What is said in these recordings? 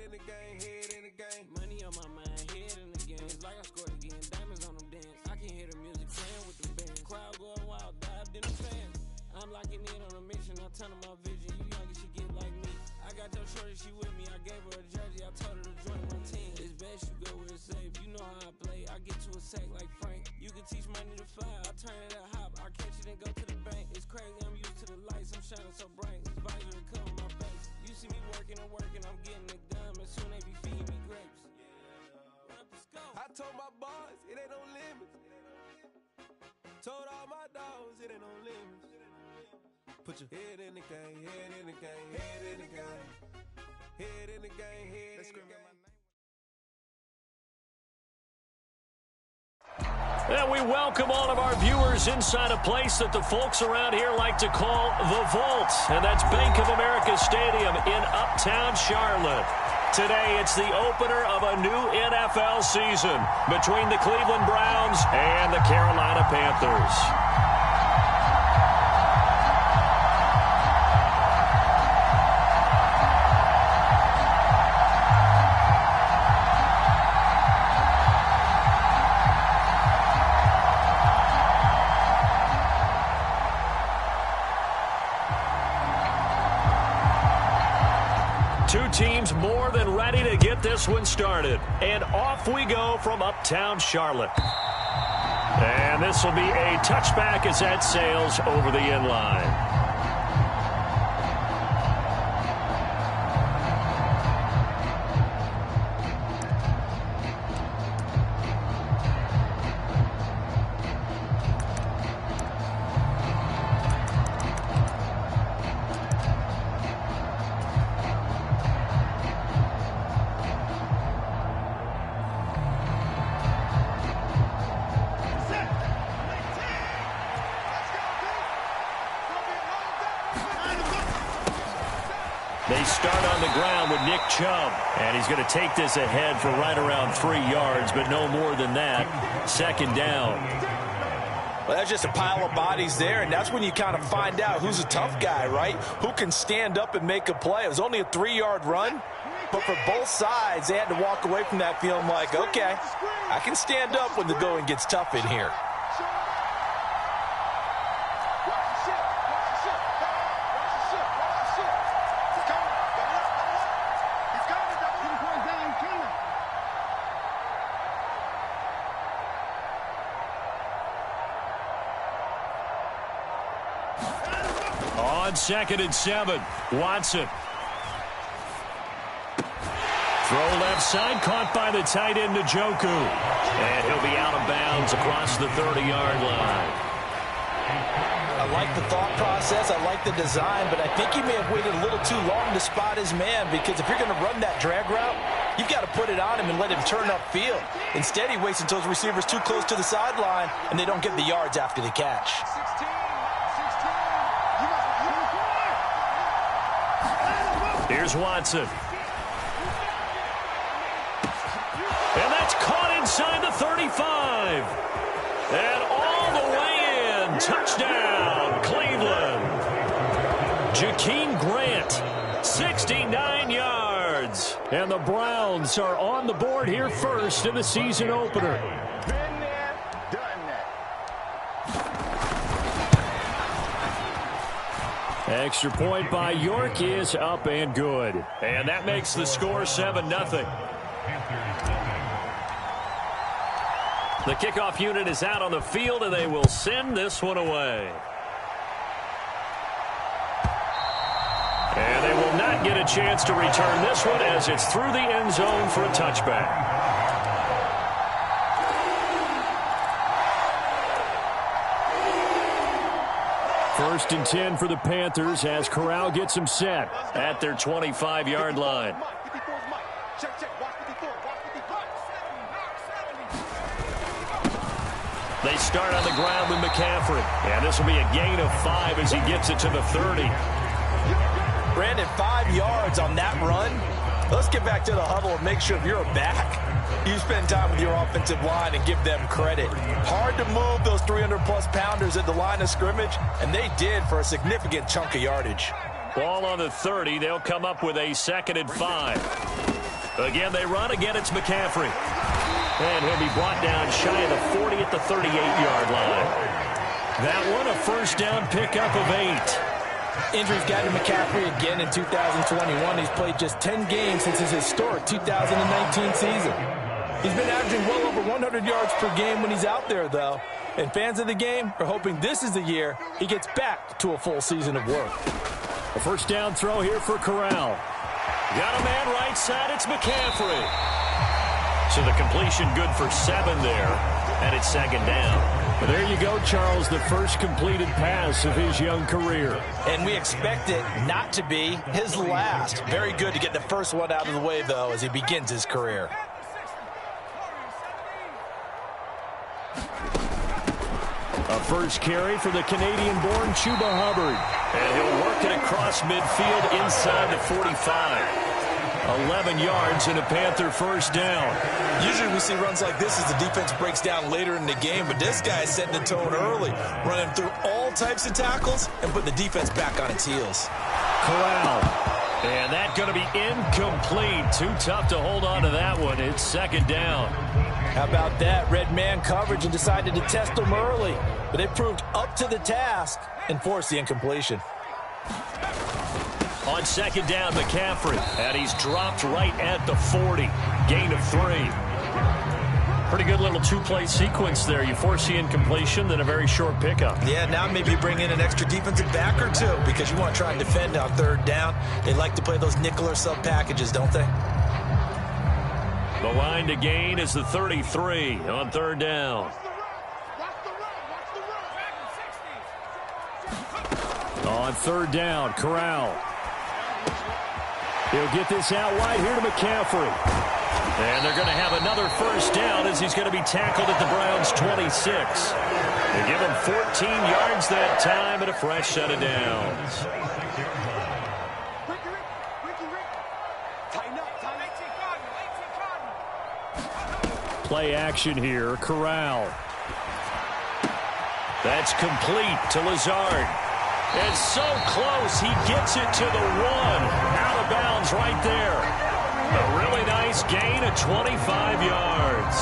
in the game, head in the game. Money on my mind, head in the game. It's like I scored again, diamonds on them dance. I can hear the music playing with the band. Crowd going wild, dived in the fan. I'm locking in on a mission, I turn on my vision. You young, she get like me. I got your shorty, she with me. I gave her a jersey, I told her to join my team. It's best you go where it's safe. You know how I play. I get to a sack like Frank. You can teach money to fly. I turn it a hop. I catch it and go to the bank. It's crazy, I'm used to the lights. I'm shining so bright. It's visor to come on my face. You see me working and working. I'm getting it done. And soon they be feeding me grapes. I told my boys, it ain't no limits. Told all my dogs, it ain't no limits. Put your head in the game, head in the game, head in the game. Head in the game, head in the game. And we welcome all of our viewers inside a place that the folks around here like to call the Vault. And that's Bank of America Stadium in Uptown Charlotte. Today, it's the opener of a new NFL season between the Cleveland Browns and the Carolina Panthers. Two teams more than ready to get this one started. And off we go from Uptown Charlotte. And this will be a touchback as that sails over the end line. They start on the ground with Nick Chubb, and he's going to take this ahead for right around 3 yards, but no more than that. Second down. Well, that's just a pile of bodies there, and that's when you kind of find out who's a tough guy, right? Who can stand up and make a play. It was only a 3-yard run, but for both sides, they had to walk away from that feeling like, okay, I can stand up when the going gets tough in here. On 2nd and 7, Watson. Throw left side, caught by the tight end, Njoku. And he'll be out of bounds across the 30-yard line. I like the thought process, I like the design, but I think he may have waited a little too long to spot his man, because if you're going to run that drag route, you've got to put it on him and let him turn upfield. Instead, he waits until his receiver's too close to the sideline, and they don't get the yards after the catch. Here's Watson. And that's caught inside the 35. And all the way in. Touchdown, Cleveland. Jakeem Grant, 69 yards. And the Browns are on the board here first in the season opener. Extra point by York is up and good. And that makes the score 7-0. The kickoff unit is out on the field, and they will send this one away. And they will not get a chance to return this one as it's through the end zone for a touchback. First and 10 for the Panthers as Corral gets them set at their 25-yard line. They start on the ground with McCaffrey. And this will be a gain of 5 as he gets it to the 30. Brandon, 5 yards on that run. Let's get back to the huddle and make sure if you're a back, you spend time with your offensive line and give them credit. Hard to move those 300-plus pounders at the line of scrimmage, and they did for a significant chunk of yardage. Ball on the 30. They'll come up with a 2nd and 5. Again, they run. Again, it's McCaffrey. And he'll be brought down shy of the 40 at the 38-yard line. That one, a first down pickup of 8. Injuries got to McCaffrey again in 2021. He's played just 10 games since his historic 2019 season. He's been averaging well over 100 yards per game when he's out there, though. And fans of the game are hoping this is the year he gets back to a full season of work. A first down throw here for Corral. Got a man right side. It's McCaffrey. So the completion good for 7 there. And it's second down. Well, there you go, Charles, the first completed pass of his young career. And we expect it not to be his last. Very good to get the first one out of the way, though, as he begins his career. A first carry for the Canadian-born Chuba Hubbard. And he'll work it across midfield inside the 45. 11 yards and a Panther first down. Usually we see runs like this as the defense breaks down later in the game, but this guy is setting the tone early, running through all types of tackles and putting the defense back on its heels. Corral. And that's going to be incomplete. Too tough to hold on to that one. It's second down. How about that? Red man coverage and decided to test them early, but they proved up to the task and forced the incompletion. On second down, McCaffrey. And he's dropped right at the 40. Gain of 3. Pretty good little two-play sequence there. You force the incompletion, then a very short pickup. Yeah, now maybe you bring in an extra defensive back or two because you want to try and defend on third down. They like to play those nickel or sub packages, don't they? The line to gain is the 33 on third down. On third down, Corral. He'll get this out wide here to McCaffrey. And they're going to have another first down as he's going to be tackled at the Browns' 26. They give him 14 yards that time and a fresh set of downs. Play action here, Corral. That's complete to Lazard. And so close, he gets it to the 1. Out of bounds right there. A really nice gain of 25 yards.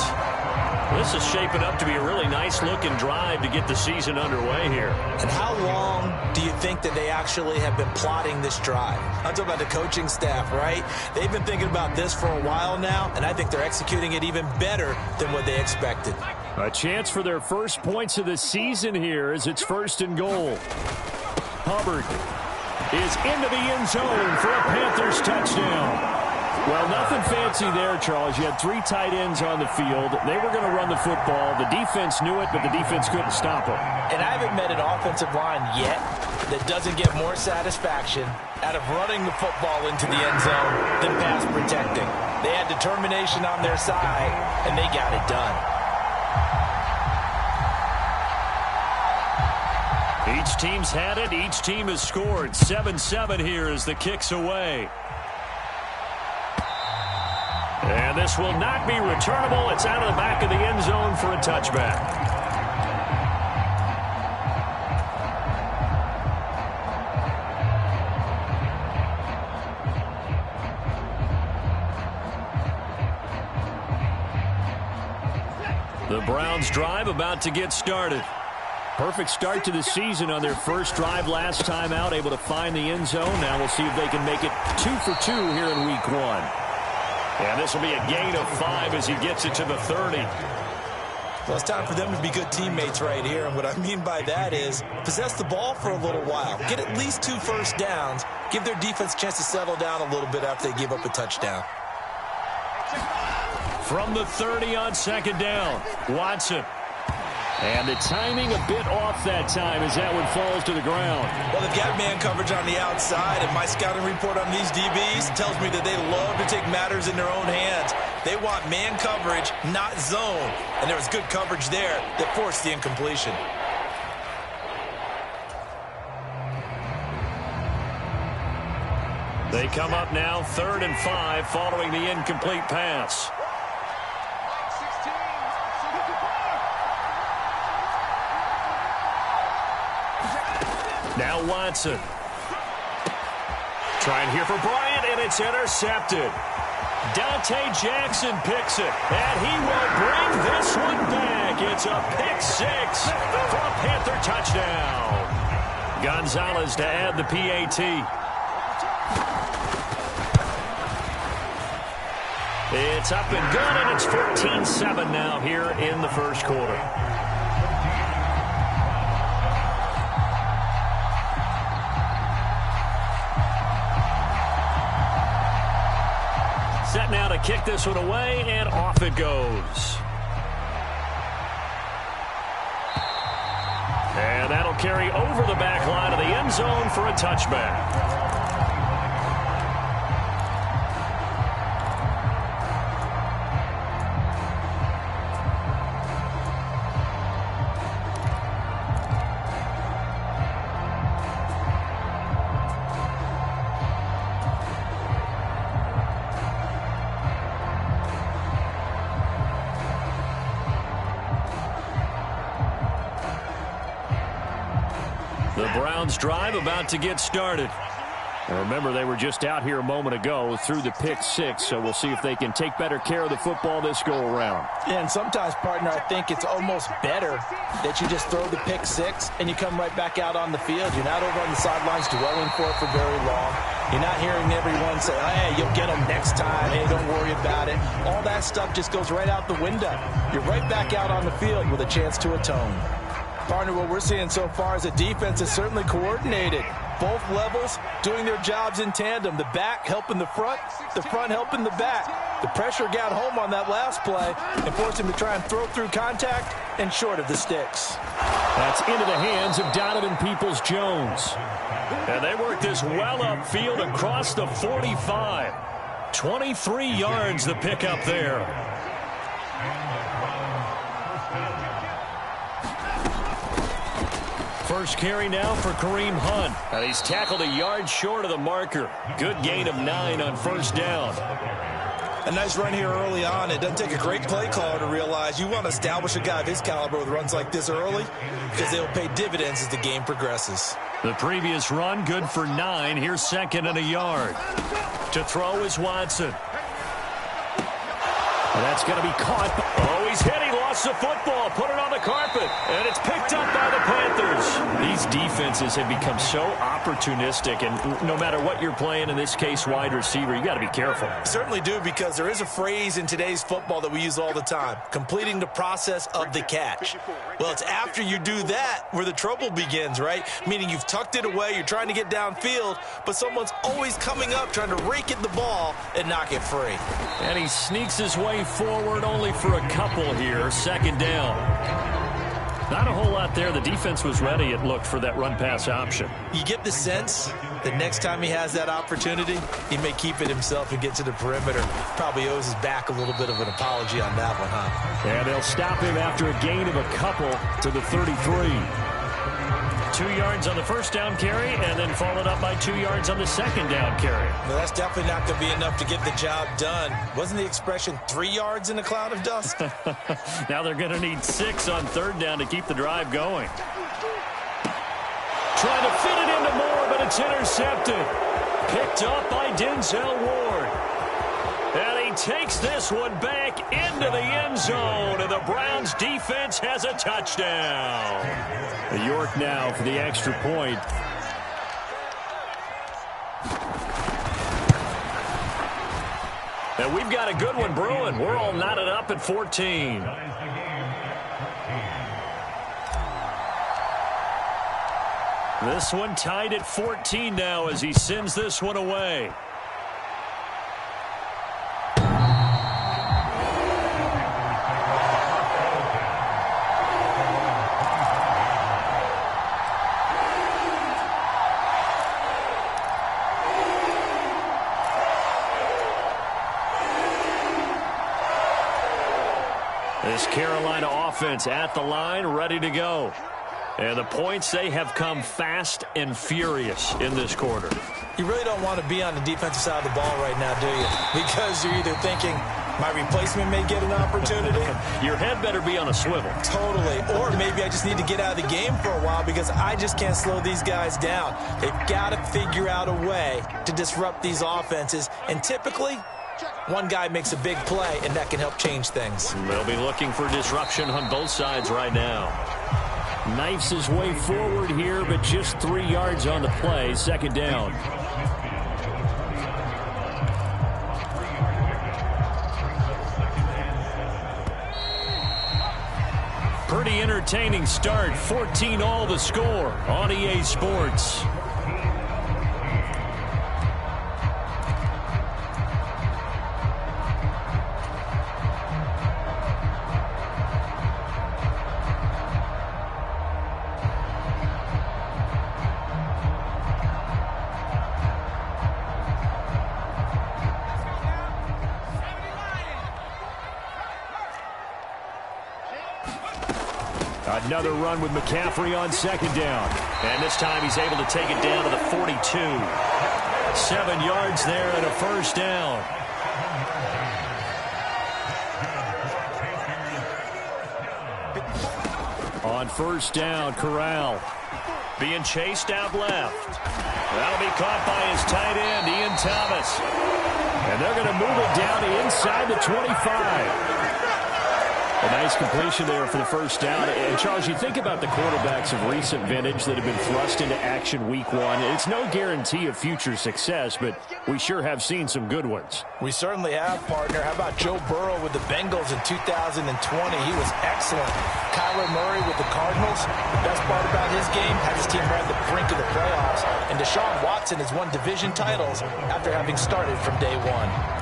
This is shaping up to be a really nice-looking drive to get the season underway here. And how long do you think that they actually have been plotting this drive? I'm talking about the coaching staff, right? They've been thinking about this for a while now, and I think they're executing it even better than what they expected. A chance for their first points of the season here as it's first and goal. Hubbard is into the end zone for a Panthers touchdown. Well, nothing fancy there, Charles. You had 3 tight ends on the field. They were going to run the football. The defense knew it, but the defense couldn't stop them. And I haven't met an offensive line yet that doesn't get more satisfaction out of running the football into the end zone than pass protecting. They had determination on their side, and they got it done. Each team's had it. Each team has scored. 7-7 here as the kick's away. And this will not be returnable. It's out of the back of the end zone for a touchback. The Browns drive about to get started. Perfect start to the season on their first drive last time out, able to find the end zone. Now we'll see if they can make it 2 for 2 here in week 1. And this will be a gain of 5 as he gets it to the 30. Well, it's time for them to be good teammates right here. And what I mean by that is possess the ball for a little while. Get at least 2 first downs. Give their defense a chance to settle down a little bit after they give up a touchdown. From the 30 on second down, Watson. And the timing a bit off that time as that one falls to the ground. Well, they've got man coverage on the outside, and my scouting report on these DBs tells me that they love to take matters in their own hands. They want man coverage, not zone. And there was good coverage there that forced the incompletion. They come up now 3rd and 5 following the incomplete pass. Now Watson. Trying here for Bryant, and it's intercepted. Dante Jackson picks it, and he will bring this one back. It's a pick six for a Panther touchdown. Gonzalez to add the PAT. It's up and good, and it's 14-7 now here in the first quarter. Set now to kick this one away, and off it goes. And that'll carry over the back line of the end zone for a touchback. The Browns drive about to get started. And remember, they were just out here a moment ago through the pick six, so we'll see if they can take better care of the football this go-around. Yeah, and sometimes, partner, I think it's almost better that you just throw the pick six and you come right back out on the field. You're not over on the sidelines dwelling for it for very long. You're not hearing everyone say, hey, you'll get them next time. Hey, don't worry about it. All that stuff just goes right out the window. You're right back out on the field with a chance to atone. Partner, what we're seeing so far is the defense is certainly coordinated. Both levels doing their jobs in tandem. The back helping the front helping the back. The pressure got home on that last play and forced him to try and throw through contact and short of the sticks. That's into the hands of Donovan Peoples-Jones. And they work this well upfield across the 45. 23 yards the pickup there. First carry now for Kareem Hunt. And he's tackled a yard short of the marker. Good gain of 9 on first down. A nice run here early on. It doesn't take a great play caller to realize you want to establish a guy of his caliber with runs like this early because they'll pay dividends as the game progresses. The previous run good for 9. Here's second and a yard. To throw is Watson. And that's going to be caught. Oh, he's hit. He lost the football. Put it on the carpet. And it's picked up by the Panthers. These defenses have become so opportunistic. And no matter what you're playing, in this case, wide receiver, you got to be careful. Certainly do, because there is a phrase in today's football that we use all the time. Completing the process of the catch. Well, it's after you do that where the trouble begins, right? Meaning you've tucked it away. You're trying to get downfield. But someone's always coming up trying to rake at the ball and knock it free. And he sneaks his way forward only for a couple here. Second down. Not a whole lot there. The defense was ready, it looked, for that run-pass option. You get the sense that next time he has that opportunity, he may keep it himself and get to the perimeter. Probably owes his back a little bit of an apology on that one, huh? And they'll stop him after a gain of a couple to the 33. 2 yards on the first down carry, and then followed up by 2 yards on the second down carry. Well, that's definitely not going to be enough to get the job done. Wasn't the expression 3 yards in a cloud of dust? Now they're going to need 6 on third down to keep the drive going. Trying to fit it into Moore, but it's intercepted. Picked up by Denzel Ward. And he takes this one back into the end zone, and the Browns defense has a touchdown. York now for the extra point. And we've got a good one brewing. We're all knotted up at 14. This one tied at 14 now as he sends this one away. This Carolina offense at the line, ready to go. And the points, they have come fast and furious in this quarter. You really don't want to be on the defensive side of the ball right now, do you? Because you're either thinking, my replacement may get an opportunity. Your head better be on a swivel. Totally. Or maybe I just need to get out of the game for a while because I just can't slow these guys down. They've got to figure out a way to disrupt these offenses. And typically, One guy makes a big play, and that can help change things. They'll be looking for disruption on both sides right now. Knifes his way forward here, but just 3 yards on the play. Second down. Pretty entertaining start. 14-all the score on EA Sports. Another run with McCaffrey on second down. And this time he's able to take it down to the 42. 7 yards there and a first down. On first down, Corral being chased out left. That'll be caught by his tight end, Ian Thomas. And they're going to move it down inside the 25. A nice completion there for the first down. And, Charles, you think about the quarterbacks of recent vintage that have been thrust into action week one. It's no guarantee of future success, but we sure have seen some good ones. We certainly have, partner. How about Joe Burrow with the Bengals in 2020? He was excellent. Kyler Murray with the Cardinals. The best part about his game, had his team right at the brink of the playoffs. And Deshaun Watson has won division titles after having started from day one.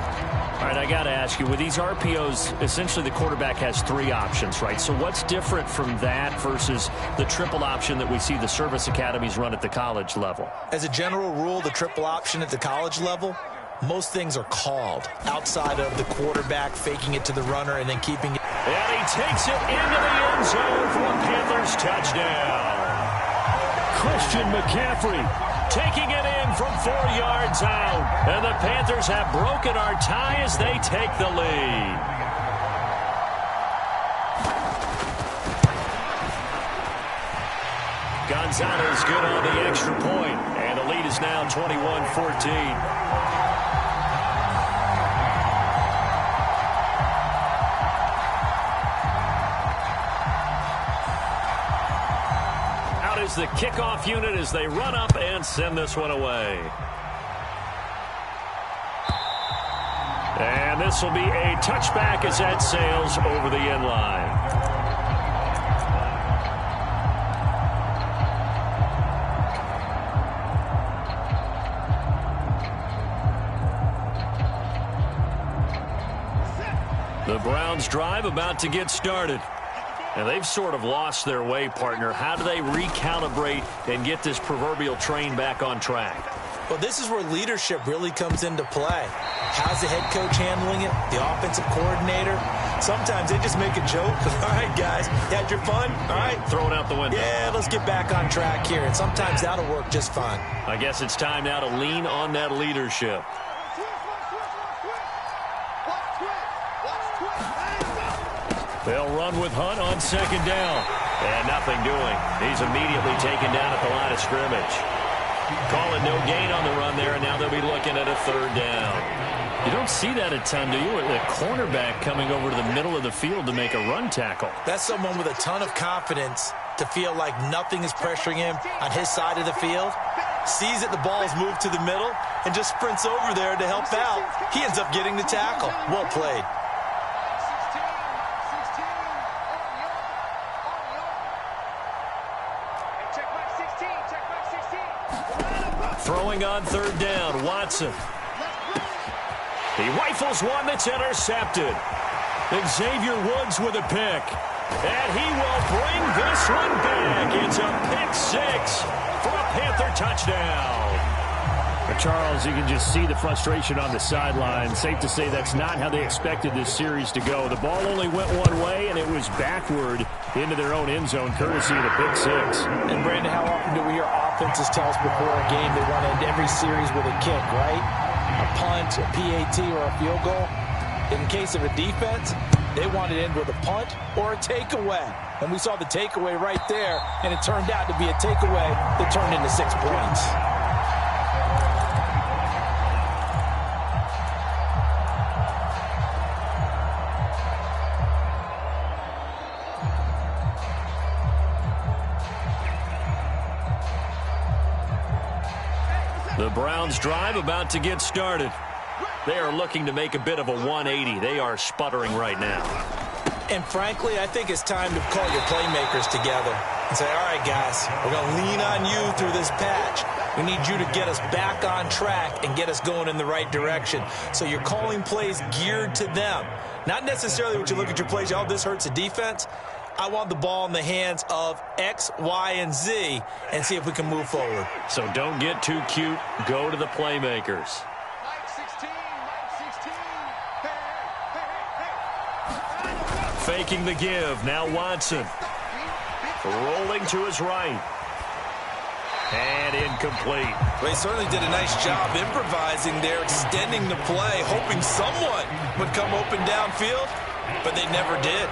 All right, I got to ask you, with these RPOs, essentially the quarterback has 3 options, right? So what's different from that versus the triple option that we see the service academies run at the college level? As a general rule, the triple option at the college level, most things are called outside of the quarterback faking it to the runner and then keeping it. And he takes it into the end zone for a Panthers touchdown. Christian McCaffrey taking it in from 4 yards out. And the Panthers have broken our tie as they take the lead. Gonzalez good on the extra point. And the lead is now 21-14. The kickoff unit as they run up and send this one away. And this will be a touchback as that sails over the end line. The Browns drive about to get started. And they've sort of lost their way, partner. How do they recalibrate and get this proverbial train back on track? Well, this is where leadership really comes into play. How's the head coach handling it? The offensive coordinator? Sometimes they just make a joke. All right, guys, you had your fun? All right. Throw it out the window. Yeah, let's get back on track here. And sometimes that'll work just fine. I guess it's time now to lean on that leadership. They'll run with Hunt on second down. And nothing doing. He's immediately taken down at the line of scrimmage. Calling no gain on the run there, and now they'll be looking at a third down. You don't see that a ton, do you? The cornerback coming over to the middle of the field to make a run tackle. That's someone with a ton of confidence to feel like nothing is pressuring him on his side of the field. Sees that the ball's moved to the middle and just sprints over there to help out. He ends up getting the tackle. Well played. Throwing on third down, Watson. He rifles one that's intercepted. Xavier Woods with a pick. And he will bring this one back. It's a pick 6 for a Panther touchdown. Charles, you can just see the frustration on the sideline. Safe to say that's not how they expected this series to go. The ball only went one way, and it was backward into their own end zone, courtesy of the pick 6. And, Brandon, how often do we hear offenses tell us before a game they want to end every series with a kick, right? A punt, a PAT, or a field goal. In case of a defense, they want to end with a punt or a takeaway. And we saw the takeaway right there, and it turned out to be a takeaway that turned into 6 points. The Browns drive about to get started. They are looking to make a bit of a 180. They are sputtering right now. And frankly, I think it's time to call your playmakers together and say, all right, guys, we're going to lean on you through this patch. We need you to get us back on track and get us going in the right direction. So you're calling plays geared to them. Not necessarily what you look at your plays, oh, this hurts the defense. I want the ball in the hands of X, Y, and Z and see if we can move forward. So don't get too cute. Go to the playmakers. Faking the give. Now Watson. Rolling to his right. And incomplete. Well, he certainly did a nice job improvising there, extending the play, hoping someone would come open downfield, but they never did.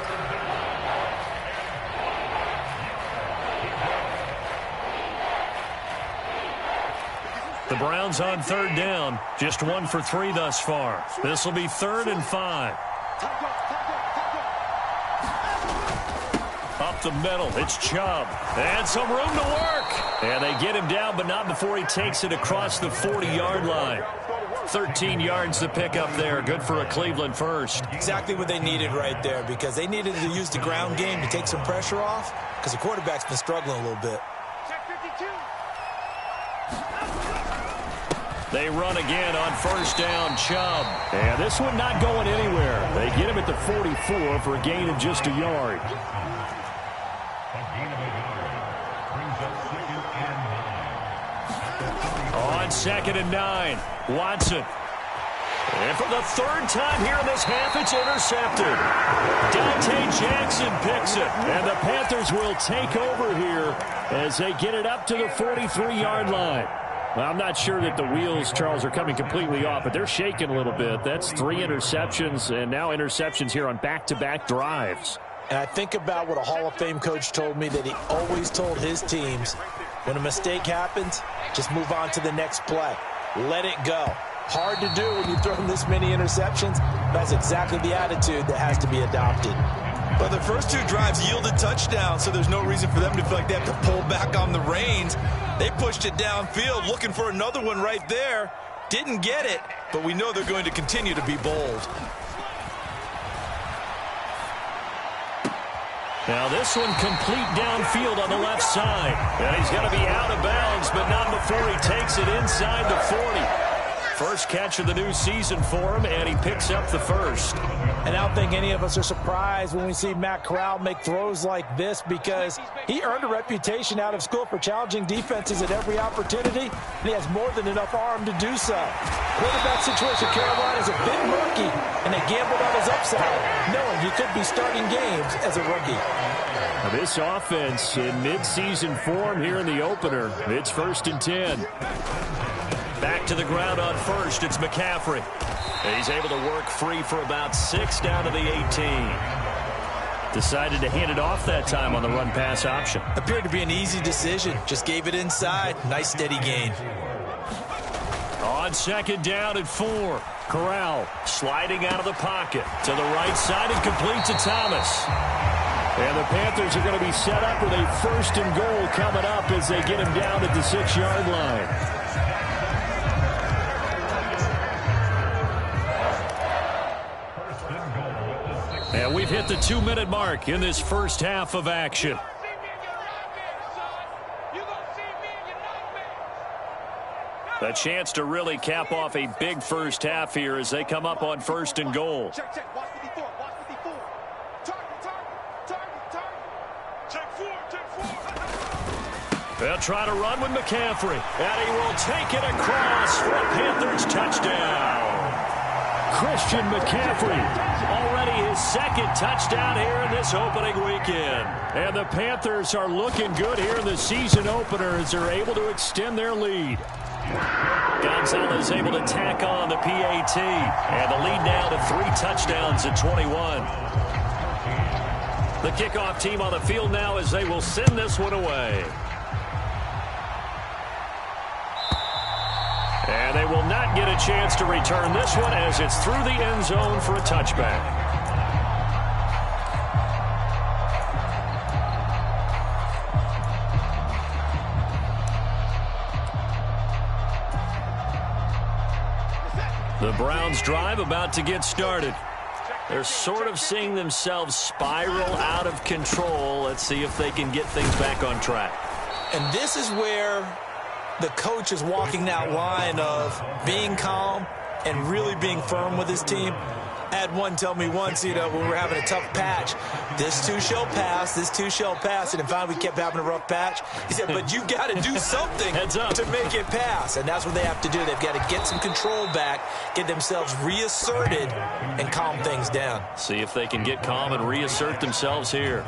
The Browns on third down. Just 1 for 3 thus far. This will be 3rd and 5. Up the middle, it's Chubb. And some room to work. And they get him down, but not before he takes it across the 40-yard line. 13 yards to pick up there. Good for a Cleveland first. Exactly what they needed right there, because they needed to use the ground game to take some pressure off, because the quarterback's been struggling a little bit. They run again on first down, Chubb. And this one not going anywhere. They get him at the 44 for a gain of just a yard. On 2nd and 9, Watson. And for the 3rd time here in this half, it's intercepted. Dante Jackson picks it. And the Panthers will take over here as they get it up to the 43-yard line. Well, I'm not sure that the wheels, Charles, are coming completely off, but they're shaking a little bit. That's 3 interceptions, and now interceptions here on back-to-back drives. And I think about what a Hall of Fame coach told me that he always told his teams, when a mistake happens, just move on to the next play. Let it go. Hard to do when you throw this many interceptions. That's exactly the attitude that has to be adopted. But the first 2 drives yielded touchdowns, so there's no reason for them to feel like they have to pull back on the reins. They pushed it downfield, looking for another one right there. Didn't get it, but we know they're going to continue to be bold. Now this one complete downfield on the left side. And he's going to be out of bounds, but not before he takes it inside the 40. First catch of the new season for him, and he picks up the first. And I don't think any of us are surprised when we see Matt Corral make throws like this, because he earned a reputation out of school for challenging defenses at every opportunity, and he has more than enough arm to do so. Quarterback situation Carolina is a bit murky, and they gambled on his upside, knowing he could be starting games as a rookie. Now this offense in midseason form here in the opener. It's 1st and 10. Back to the ground on first, it's McCaffrey. He's able to work free for about 6 down to the 18. Decided to hand it off that time on the run-pass option. Appeared to be an easy decision. Just gave it inside. Nice steady gain. On 2nd down and 4. Corral sliding out of the pocket to the right side and complete to Thomas. And the Panthers are going to be set up with a 1st and goal coming up as they get him down at the 6-yard line. And we've hit the 2-minute mark in this first half of action. A chance to really cap off a big first half here as they come up on 1st and goal. They'll try to run with McCaffrey, and he will take it across for a Panthers touchdown. Christian McCaffrey, already his 2nd touchdown here in this opening weekend. And the Panthers are looking good here in the season opener as they're able to extend their lead. Gonzalez able to tack on the PAT, and the lead now to 3 touchdowns at 21. The kickoff team on the field now as they will send this one away. And they will not get a chance to return this one as it's through the end zone for a touchback. The Browns drive about to get started. They're sort of seeing themselves spiral out of control. Let's see if they can get things back on track. And this is where the coach is walking that line of being calm and really being firm with his team. I had one tell me once, when we were having a tough patch, this too shall pass, this too shall pass. And then finally we kept having a rough patch. He said, but you got to do something to make it pass. And that's what they have to do. They've got to get some control back, get themselves reasserted, and calm things down. See if they can get calm and reassert themselves here.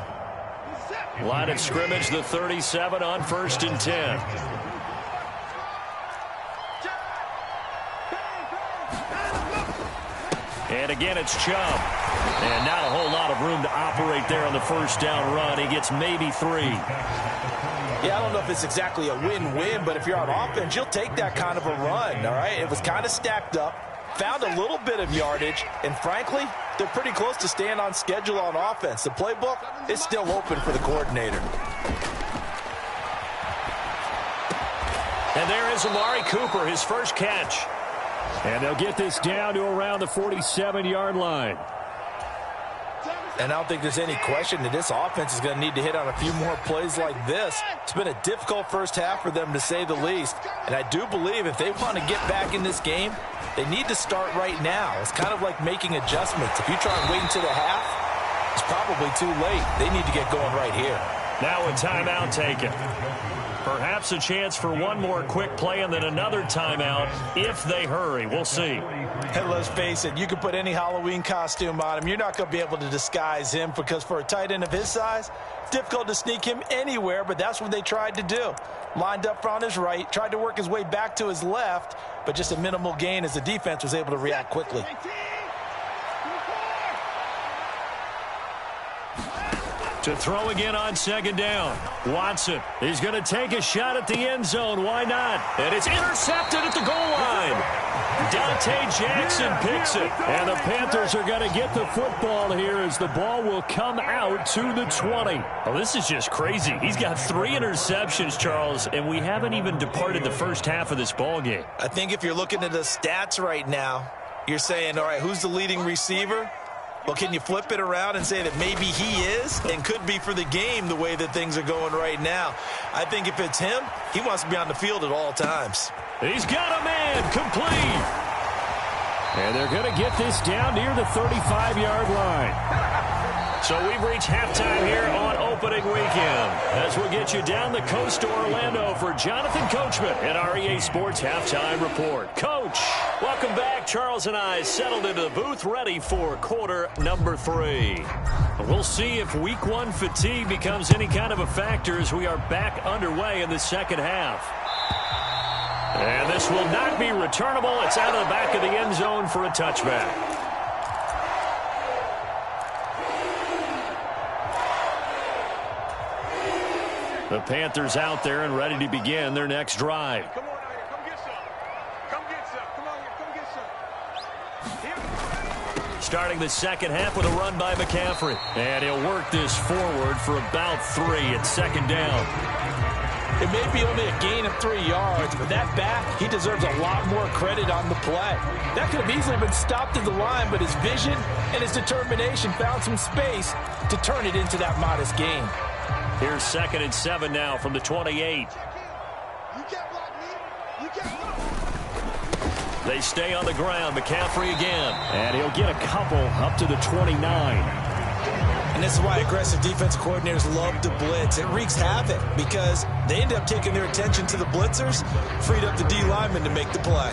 Line of scrimmage, the 37 on 1st and 10. And again, it's Chubb. And not a whole lot of room to operate there on the first down run. He gets maybe 3. Yeah, I don't know if it's exactly a win-win, but if you're on offense, you'll take that kind of a run, all right? It was kind of stacked up, found a little bit of yardage, and frankly, they're pretty close to staying on schedule on offense. The playbook is still open for the coordinator. And there is Amari Cooper, his first catch. And they'll get this down to around the 47-yard line. And I don't think there's any question that this offense is going to need to hit on a few more plays like this. It's been a difficult first half for them, to say the least. And I do believe if they want to get back in this game, they need to start right now. It's kind of like making adjustments. If you try and wait until the half, it's probably too late. They need to get going right here. Now a timeout taken. Perhaps a chance for one more quick play and then another timeout if they hurry. We'll see. And let's face it, you can put any Halloween costume on him. You're not going to be able to disguise him, because for a tight end of his size, it's difficult to sneak him anywhere, but that's what they tried to do. Lined up on his right, tried to work his way back to his left, but just a minimal gain as the defense was able to react quickly. To throw again on 2nd down. Watson, he's going to take a shot at the end zone. Why not? And it's intercepted at the goal line. Dante Jackson picks it. And the Panthers are going to get the football here as the ball will come out to the 20. Oh, this is just crazy. He's got 3 interceptions, Charles, and we haven't even departed the first half of this ball game. I think if you're looking at the stats right now, you're saying, all right, who's the leading receiver? Well, can you flip it around and say that maybe he is and could be for the game the way that things are going right now? I think if it's him, he wants to be on the field at all times. He's got a man complete. And they're going to get this down near the 35-yard line. So we've reached halftime here on opening weekend as we'll get you down the coast to Orlando for Jonathan Coachman at our EA Sports Halftime Report. Coach, welcome back. Charles and I settled into the booth ready for quarter number 3. We'll see if week 1 fatigue becomes any kind of a factor as we are back underway in the second half. And this will not be returnable. It's out of the back of the end zone for a touchback. The Panthers out there and ready to begin their next drive. Come on out here. Come get some. Come get some. Come on here. Come get some. Here. Starting the second half with a run by McCaffrey. And he'll work this forward for about 3 at 2nd down. It may be only a gain of 3 yards, but that back, he deserves a lot more credit on the play. That could have easily been stopped at the line, but his vision and his determination found some space to turn it into that modest gain. Here's 2nd and 7 now from the 28. They stay on the ground. McCaffrey again. And he'll get a couple up to the 29. And this is why aggressive defense coordinators love to blitz. It wreaks havoc because they end up taking their attention to the blitzers, freed up the D lineman to make the play.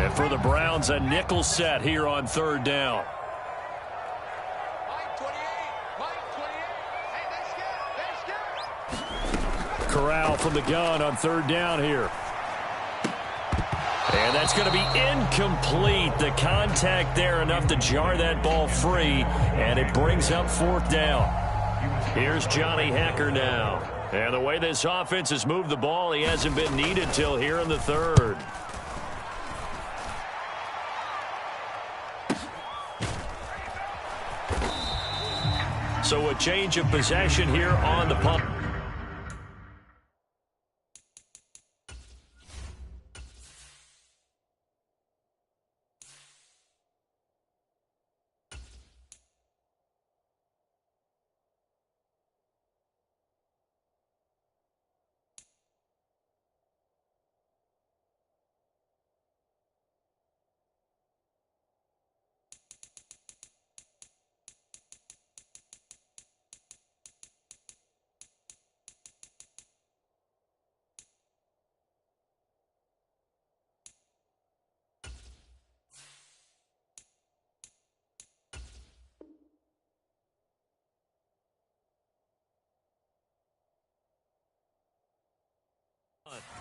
And for the Browns, a nickel set here on 3rd down. Corral from the gun on 3rd down here. And that's going to be incomplete. The contact there enough to jar that ball free, and it brings up 4th down. Here's Johnny Hacker now. And the way this offense has moved the ball, he hasn't been needed till here in the 3rd. So a change of possession here on the punt.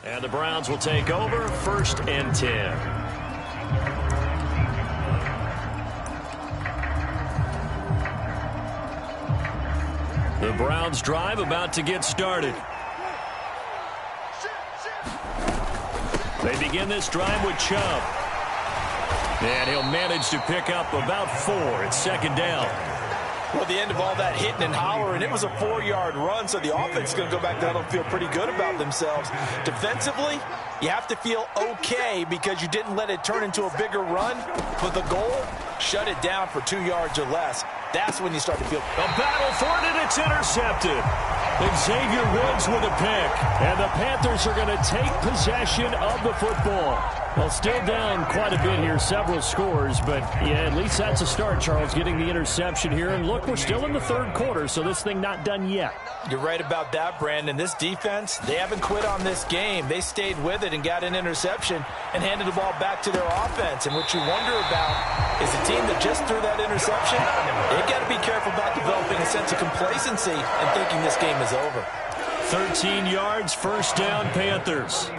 And the Browns will take over 1st and 10. The Browns drive about to get started. They begin this drive with Chubb. And he'll manage to pick up about 4. It's 2nd down. Well, the end of all that hitting and hollering, it was a 4-yard run, so the offense is going to go back down and feel pretty good about themselves. Defensively, you have to feel okay because you didn't let it turn into a bigger run. But the goal, shut it down for 2 yards or less. That's when you start to feel. A battle for it, and it's intercepted. Xavier Woods with a pick. And the Panthers are going to take possession of the football. Well, still down quite a bit here, several scores, but yeah, at least that's a start, Charles, getting the interception here. And look, we're still in the 3rd quarter, so this thing not done yet. You're right about that, Brandon. This defense, they haven't quit on this game. They stayed with it and got an interception and handed the ball back to their offense. And what you wonder about is a team that just threw that interception, they've got to be careful about developing a sense of complacency and thinking this game is over. 13 yards, 1st down, Panthers.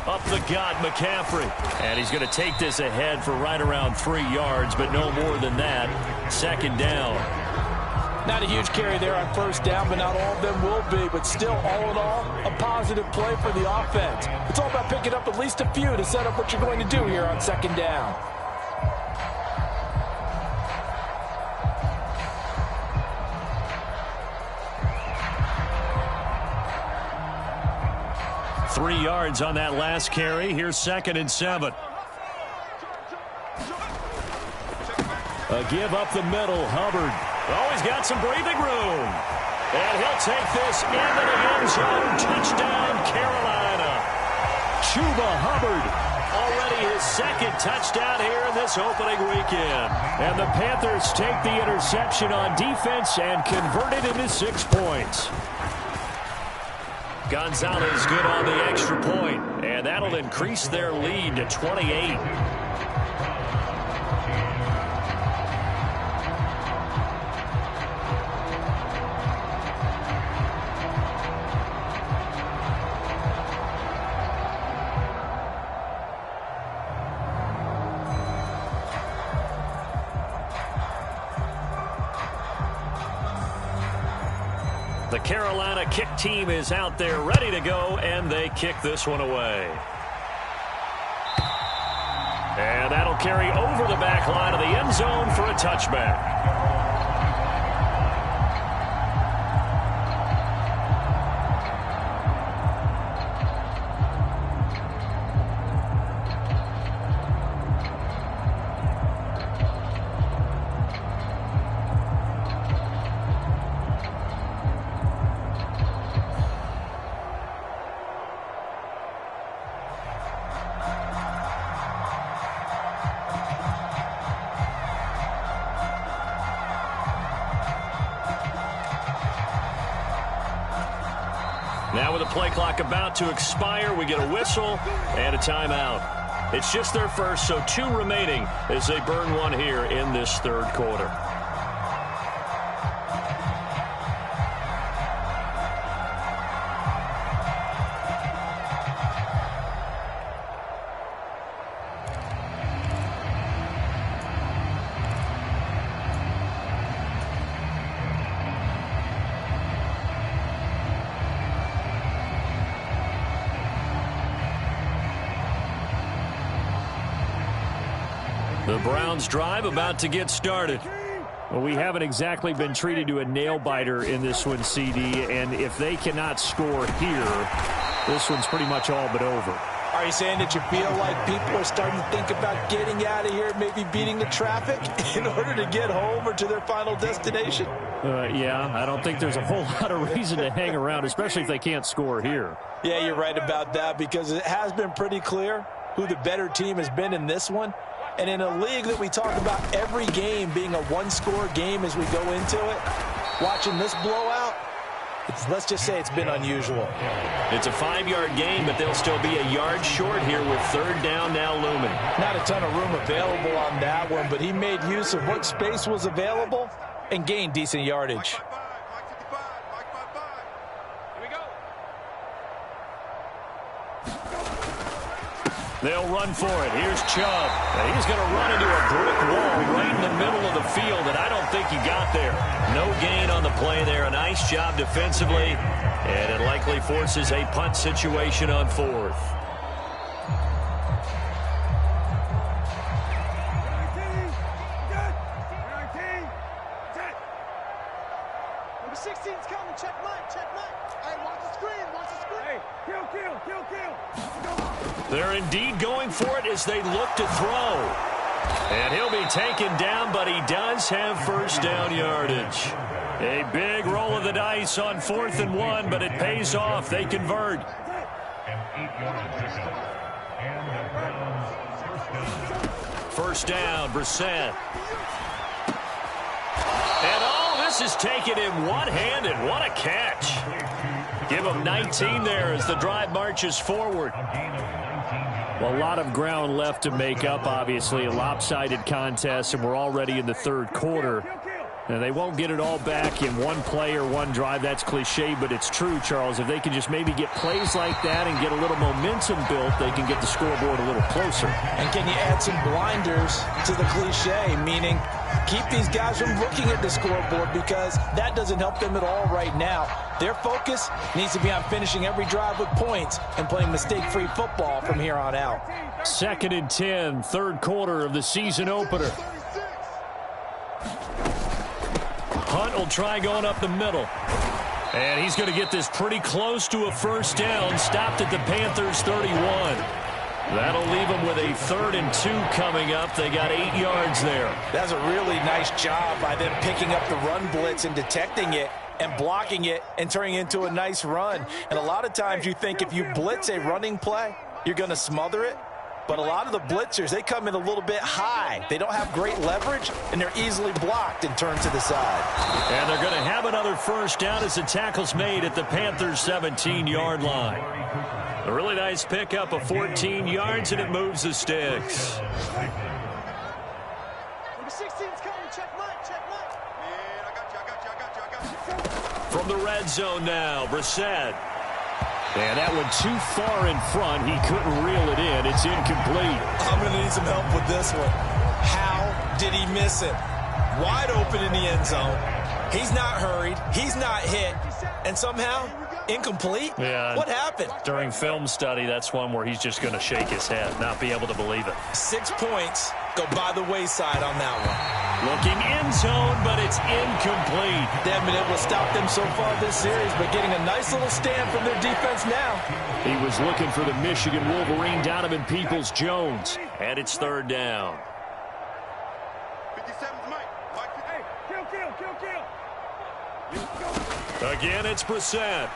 Up the gut, McCaffrey. And he's going to take this ahead for right around 3 yards, but no more than that. 2nd down. Not a huge carry there on 1st down, but not all of them will be. But still, all in all, a positive play for the offense. It's all about picking up at least a few to set up what you're going to do here on 2nd down. Three yards on that last carry. Here's 2nd and 7. A give up the middle. Hubbard. Oh, he's got some breathing room. And he'll take this into the end zone. Touchdown, Carolina. Chuba Hubbard. Already his 2nd touchdown here in this opening weekend. And the Panthers take the interception on defense and convert it into 6 points. Gonzalez good on the extra point, and that'll increase their lead to 28. The Carolina kick team is out there ready to go, and they kick this one away. And that'll carry over the back line of the end zone for a touchback. Now with the play clock about to expire, we get a whistle and a timeout. It's just their first, so 2 remaining as they burn one here in this 3rd quarter. The Browns drive about to get started. Well, we haven't exactly been treated to a nail-biter in this one, CD, and if they cannot score here, this one's pretty much all but over. Are you saying that you feel like people are starting to think about getting out of here, maybe beating the traffic in order to get home or to their final destination? Yeah, I don't think there's a whole lot of reason to hang around, especially if they can't score here. Yeah, you're right about that, because it has been pretty clear who the better team has been in this one. And in a league that we talk about every game being a one-score game as we go into it, watching this blowout, let's just say it's been unusual. It's a 5-yard game, but they'll still be a yard short here with 3rd down now looming. Not a ton of room available on that one, but he made use of what space was available and gained decent yardage. They'll run for it. Here's Chubb. And he's going to run into a brick wall right in the middle of the field, and I don't think he got there. No gain on the play there. A nice job defensively, and it likely forces a punt situation on 4th. Number 16's coming. Check Mike. Check Mike. Hey, watch the screen. Watch the screen. Hey, kill. They're indeed going for it as they look to throw. And he'll be taken down, but he does have first down yardage. A big roll of the dice on 4th and 1, but it pays off. They convert. First down, Brissett. And all this is taken in one-handed. What a catch. Give him 19 there as the drive marches forward. Well, a lot of ground left to make up, obviously. A lopsided contest, and we're already in the 3rd quarter. And they won't get it all back in one play or one drive. That's cliche, but it's true, Charles. If they can just maybe get plays like that and get a little momentum built, they can get the scoreboard a little closer. And can you add some blinders to the cliche, meaning keep these guys from looking at the scoreboard, because that doesn't help them at all right now. Their focus needs to be on finishing every drive with points and playing mistake-free football from here on out. 2nd and 10, 3rd quarter of the season opener. Hunt will try going up the middle. And he's going to get this pretty close to a first down. Stopped at the Panthers' 31. That'll leave them with a 3rd and 2 coming up. They got 8 yards there. That's a really nice job by them picking up the run blitz and detecting it and blocking it and turning it into a nice run. And a lot of times you think if you blitz a running play, you're going to smother it. But a lot of the blitzers, they come in a little bit high. They don't have great leverage, and they're easily blocked and turned to the side. And they're going to have another first down as the tackle's made at the Panthers' 17-yard line. A really nice pickup of 14 yards, and it moves the sticks. Number 16's coming. Check Mike. Check Mike. Man, I got you. From the red zone now, Brissett. And that one too far in front. He couldn't reel it in. It's incomplete. I'm going to need some help with this one. How did he miss it? Wide open in the end zone. He's not hurried. He's not hit. And somehow, incomplete? Yeah. What happened? During film study, that's one where he's just going to shake his head, not be able to believe it. 6 points go by the wayside on that one. Looking end zone, but it's incomplete. They haven't been able to stop them so far this series, but getting a nice little stand from their defense now. He was looking for the Michigan Wolverine, Donovan Peoples-Jones. And it's 3rd down. 57's Mike. Mike, hey, kill. Again, it's Brissett.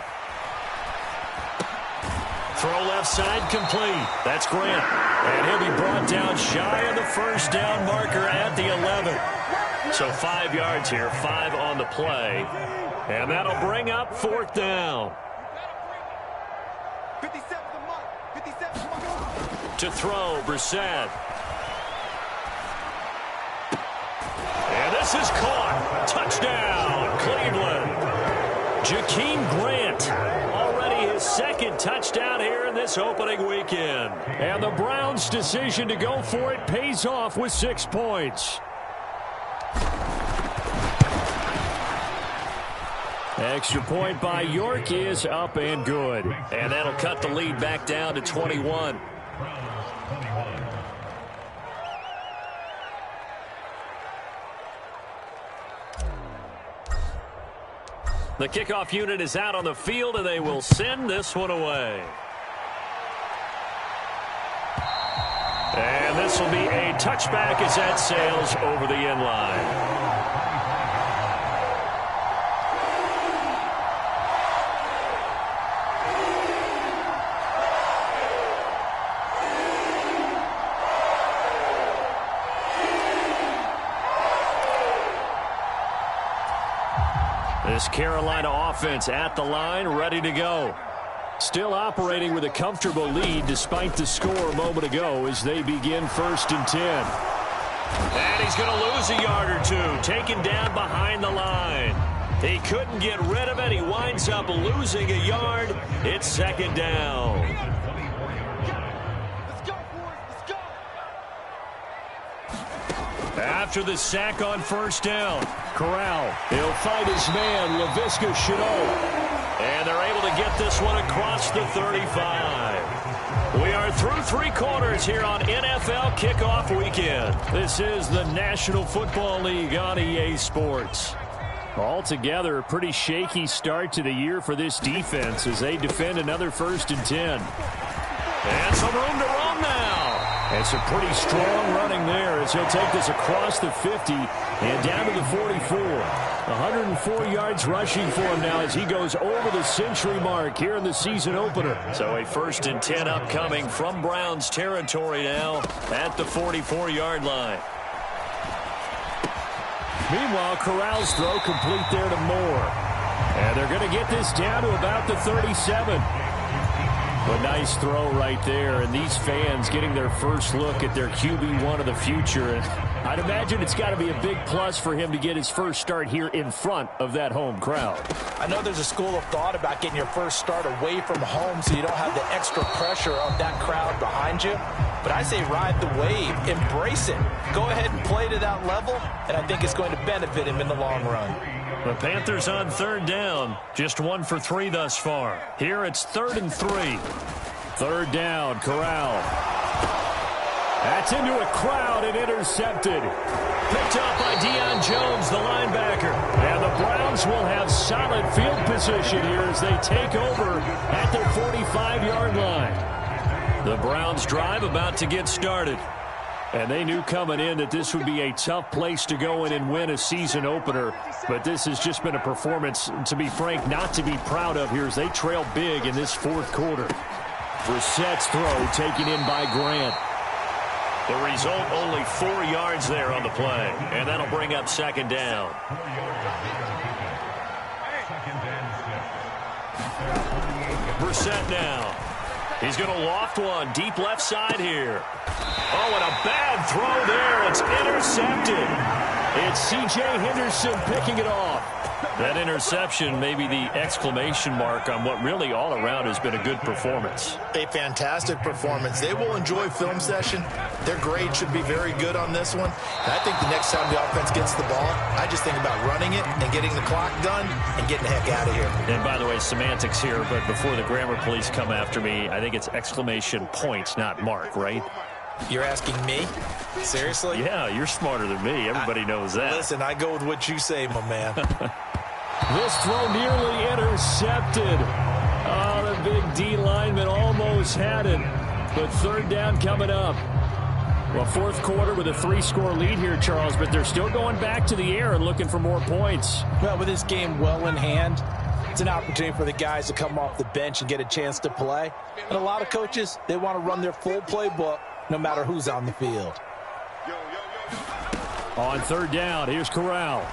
Throw left side complete. That's Grant. And he'll be brought down shy of the first down marker at the 11. So 5 yards here, 5 on the play. And that'll bring up 4th down. 57's Mike. 57's Mike. To throw, Brissett. And this is caught. Touchdown, Cleveland. Jakeem Grant, already his 2nd touchdown here in this opening weekend. And the Browns' decision to go for it pays off with 6 points. Extra point by York is up and good. And that'll cut the lead back down to 21. The kickoff unit is out on the field, and they will send this one away. And this will be a touchback as that sails over the end line. This Carolina offense at the line, ready to go. Still operating with a comfortable lead despite the score a moment ago as they begin 1st and 10. And he's going to lose a yard or two, taken down behind the line. He couldn't get rid of it. He winds up losing a yard. It's 2nd down. After the sack on first down, Corral, he'll find his man, Laviska Shenault. And they're able to get this one across the 35. We are through 3 quarters here on NFL Kickoff Weekend. This is the National Football League on EA Sports. Altogether, a pretty shaky start to the year for this defense as they defend another 1st and 10. And some room to run now. And some pretty strong running there as he'll take this across the 50 and down to the 44. 104 yards rushing for him now as he goes over the century mark here in the season opener. So a 1st and 10 upcoming from Browns territory now at the 44-yard line. Meanwhile, Corral's throw complete there to Moore. And they're going to get this down to about the 37. A nice throw right there, and these fans getting their first look at their QB1 of the future. And I'd imagine it's got to be a big plus for him to get his first start here in front of that home crowd. I know there's a school of thought about getting your first start away from home so you don't have the extra pressure of that crowd behind you. But I say ride the wave, embrace it. Go ahead and play to that level, and I think it's going to benefit him in the long run. The Panthers on 3rd down, just 1 for 3 thus far. Here it's 3rd and 3. 3rd down, Corral. That's into a crowd and intercepted. Picked up by Deion Jones, the linebacker. And the Browns will have solid field position here as they take over at their 45-yard line. The Browns drive about to get started. And they knew coming in that this would be a tough place to go in and win a season opener. But this has just been a performance, to be frank, not to be proud of here as they trail big in this 4th quarter. Brissett's throw taken in by Grant. The result, only 4 yards there on the play. And that'll bring up 2nd down. Brissett now. He's going to loft one deep left side here. Oh, and a bad throw there. It's intercepted. It's C.J. Henderson picking it off. That interception may be the exclamation mark on what really all around has been a good performance. A fantastic performance. They will enjoy film session. Their grade should be very good on this one. And I think the next time the offense gets the ball, I just think about running it and getting the clock done and getting the heck out of here. And by the way, semantics here, but before the grammar police come after me, I think it's exclamation points, not mark, right? You're asking me? Seriously? Yeah, you're smarter than me. Everybody knows that. Listen, I go with what you say, my man. This throw nearly intercepted. Oh, the big D lineman almost had it. But 3rd down coming up. Well, 4th quarter with a 3-score lead here, Charles, but they're still going back to the air and looking for more points. Well, with this game well in hand, it's an opportunity for the guys to come off the bench and get a chance to play. And a lot of coaches, they want to run their full playbook no matter who's on the field. On 3rd down, here's Corral.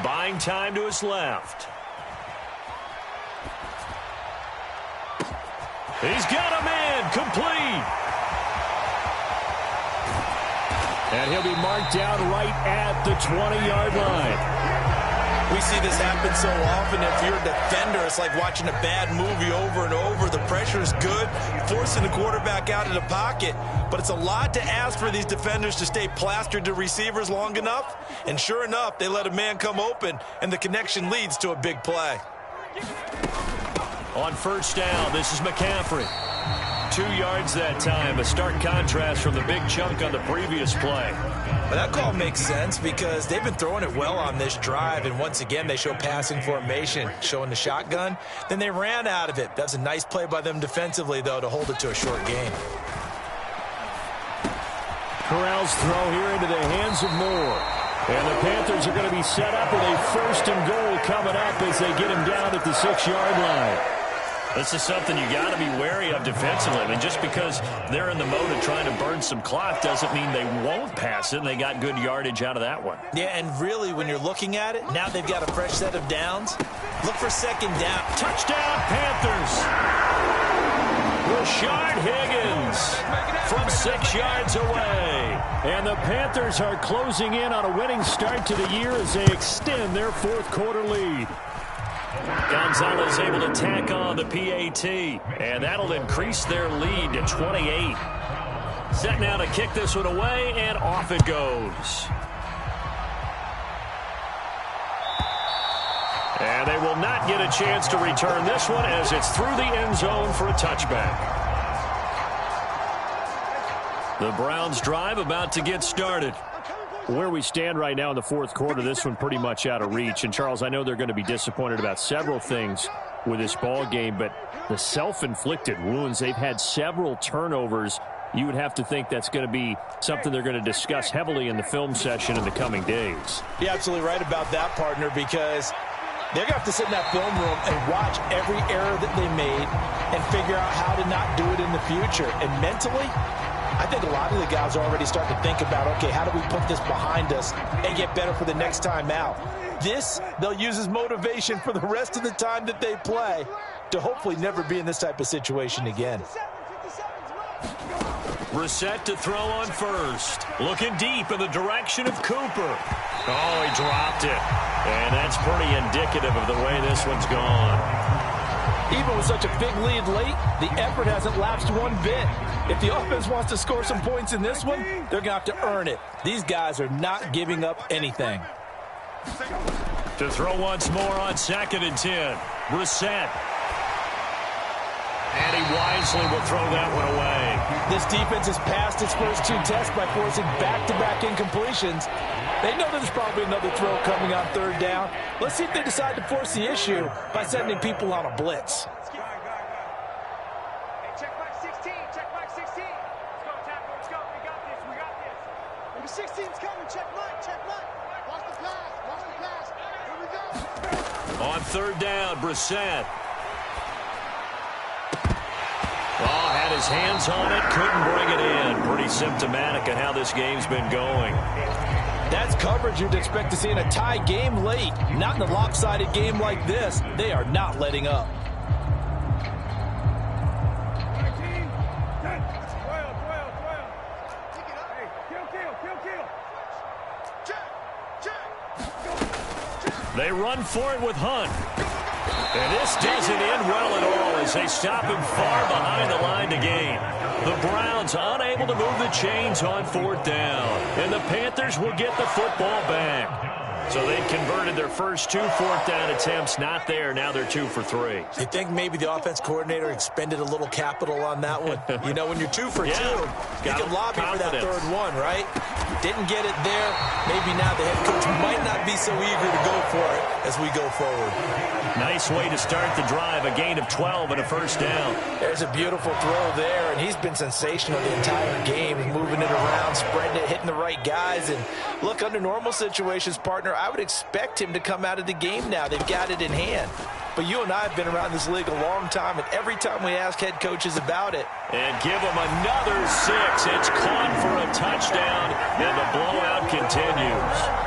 Buying time to his left. He's got a man complete. And he'll be marked down right at the 20-yard line. We see this happen so often. If you're a defender, it's like watching a bad movie over and over. The pressure is good, forcing the quarterback out of the pocket. But it's a lot to ask for these defenders to stay plastered to receivers long enough. And sure enough, they let a man come open, and the connection leads to a big play. On 1st down, this is McCaffrey. 2 yards that time, a stark contrast from the big chunk on the previous play. But that call makes sense because they've been throwing it well on this drive, and once again they show passing formation, showing the shotgun. Then they ran out of it. That's a nice play by them defensively, though, to hold it to a short game. Corral's throw here into the hands of Moore. And the Panthers are going to be set up with a 1st and goal coming up as they get him down at the 6-yard line. This is something you got to be wary of defensively. I mean, just because they're in the mode of trying to burn some clock doesn't mean they won't pass it, and they got good yardage out of that one. Yeah, and really, when you're looking at it, now they've got a fresh set of downs. Look for 2nd down. Touchdown, Panthers! Rashard Higgins from 6 yards away. And the Panthers are closing in on a winning start to the year as they extend their 4th quarter lead. Gonzalez able to tack on the PAT, and that'll increase their lead to 28. Set now to kick this one away, and off it goes. And they will not get a chance to return this one as it's through the end zone for a touchback. The Browns drive about to get started. Where we stand right now in the fourth quarter, this one pretty much out of reach. And, Charles, I know they're going to be disappointed about several things with this ball game, but the self-inflicted wounds, they've had several turnovers. You would have to think that's going to be something they're going to discuss heavily in the film session in the coming days. You're absolutely right about that, partner, because they're going to have to sit in that film room and watch every error that they made and figure out how to not do it in the future. And mentally, I think a lot of the guys are already starting to think about, okay, how do we put this behind us and get better for the next time out? This, they'll use as motivation for the rest of the time that they play to hopefully never be in this type of situation again. Brissett to throw on first. Looking deep in the direction of Cooper. Oh, he dropped it. And that's pretty indicative of the way this one's gone. Even with such a big lead late, the effort hasn't lapsed one bit. If the offense wants to score some points in this one, they're going to have to earn it. These guys are not giving up anything. To throw once more on 2nd and 10. Brissett. And he wisely will throw that one away. This defense has passed its first 2 tests by forcing back-to-back incompletions. They know there's probably another throw coming on 3rd down. Let's see if they decide to force the issue by sending people on a blitz. Check back 16. Check back 16. Let's go, tackle. Let's go. We got this. We got this. Number 16's coming. Check Mike. Check Mike. Watch the pass. Watch the pass. Here we go. On 3rd down, Brissett. Oh, had his hands on it, couldn't bring it in. Pretty symptomatic of how this game's been going. That's coverage you'd expect to see in a tie game late. Not in a lopsided game like this. They are not letting up. They run for it with Hunt. And this doesn't end well at all as they stop him far behind the line to gain. The Browns unable to move the chains on 4th down. And the Panthers will get the football back. So they've converted their first 2 4th down attempts. Not there. Now they're 2 for 3. You think maybe the offense coordinator expended a little capital on that one? You know, when you're 2 for 2, you can lobby for that 3rd one, right? Didn't get it there. Maybe now the head coach might not be so eager to go for it as we go forward. Nice way to start the drive. A gain of 12 and a 1st down. There's a beautiful throw there, and he's been sensational the entire game. He's moving it around, spreading it, hitting the right guys. And look, under normal situations, partner, I would expect him to come out of the game now. They've got it in hand. But you and I have been around this league a long time, and every time we ask head coaches about it. And give him another 6. It's caught for a touchdown, and the blowout continues.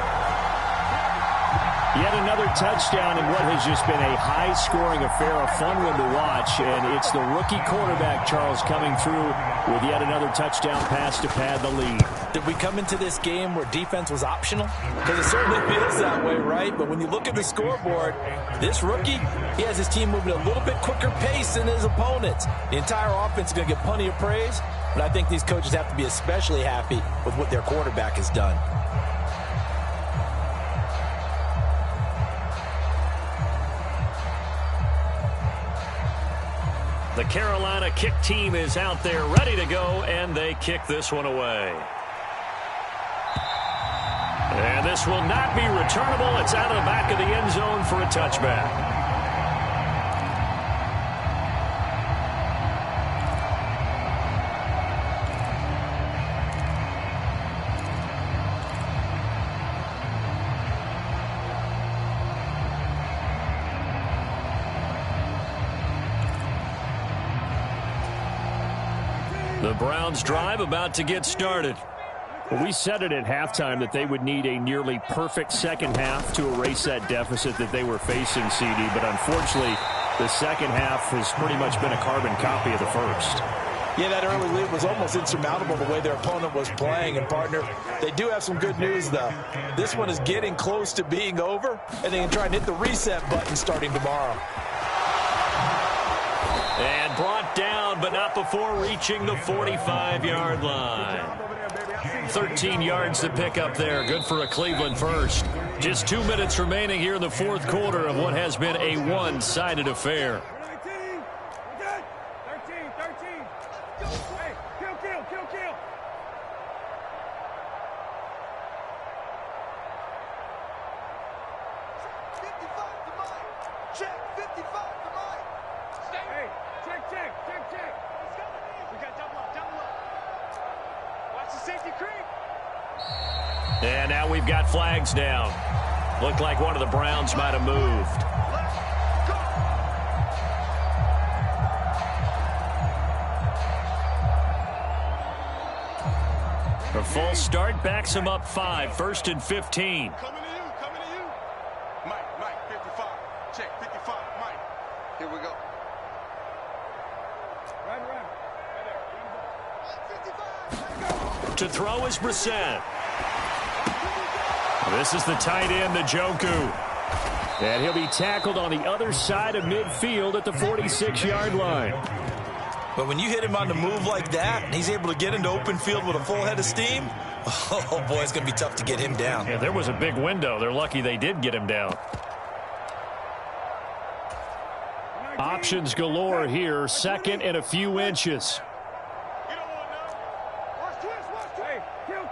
Yet another touchdown in what has just been a high-scoring affair, a fun one to watch. And it's the rookie quarterback, Charles, coming through with yet another touchdown pass to pad the lead. Did we come into this game where defense was optional? Because it certainly feels that way, right? But when you look at the scoreboard, this rookie, he has his team moving at a little bit quicker pace than his opponents. The entire offense is going to get plenty of praise, but I think these coaches have to be especially happy with what their quarterback has done. The Carolina kick team is out there ready to go, and they kick this one away. And this will not be returnable. It's out of the back of the end zone for a touchback. The Browns drive about to get started. Well, we said it at halftime that they would need a nearly perfect second half to erase that deficit that they were facing, CD. But unfortunately, the second half has pretty much been a carbon copy of the first. Yeah, that early lead was almost insurmountable the way their opponent was playing. And, partner, they do have some good news, though. This one is getting close to being over, and they can try and hit the reset button starting tomorrow. And brought down, but not before reaching the 45-yard line. 13 yards to pick up there. Good for a Cleveland first. Just 2 minutes remaining here in the fourth quarter of what has been a one-sided affair. 13. Good. 13. Hey, kill. 55 to Mike. Check, 55 to Mike. Hey, check. We got double up. Watch the safety creep. And now we've got flags down. Looked like one of the Browns might have moved. A false start backs him up 5, 1st and 15. Coming to you. Mike, 55. Check, 55, Mike. Here we go. Right there. To throw is Brissett. This is the tight end, Njoku. And he'll be tackled on the other side of midfield at the 46-yard line. But when you hit him on the move like that, and he's able to get into open field with a full head of steam, oh, boy, it's going to be tough to get him down. Yeah, there was a big window. They're lucky they did get him down. Options galore here. 2nd and a few inches. You don't want to know. Watch twist. Hey, kill.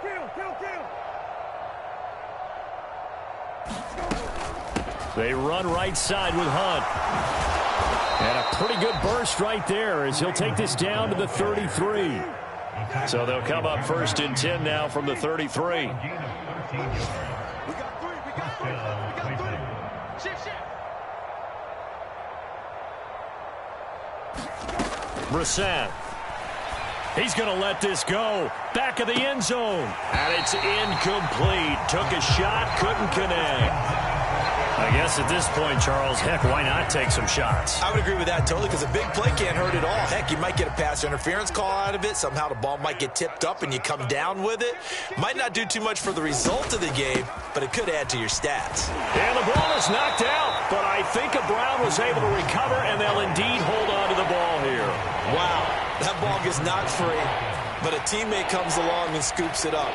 They run right side with Hunt. And a pretty good burst right there as he'll take this down to the 33. So they'll come up 1st and 10 now from the 33. We got three. Shift. Brissett. He's going to let this go. Back of the end zone. And it's incomplete. Took a shot, couldn't connect. I guess at this point, Charles, heck, why not take some shots? I would agree with that totally because a big play can't hurt at all. Heck, you might get a pass interference call out of it. Somehow the ball might get tipped up and you come down with it. Might not do too much for the result of the game, but it could add to your stats. And the ball is knocked out, but I think a Brown was able to recover, and they'll indeed hold on to the ball here. Wow, that ball gets knocked free, but a teammate comes along and scoops it up.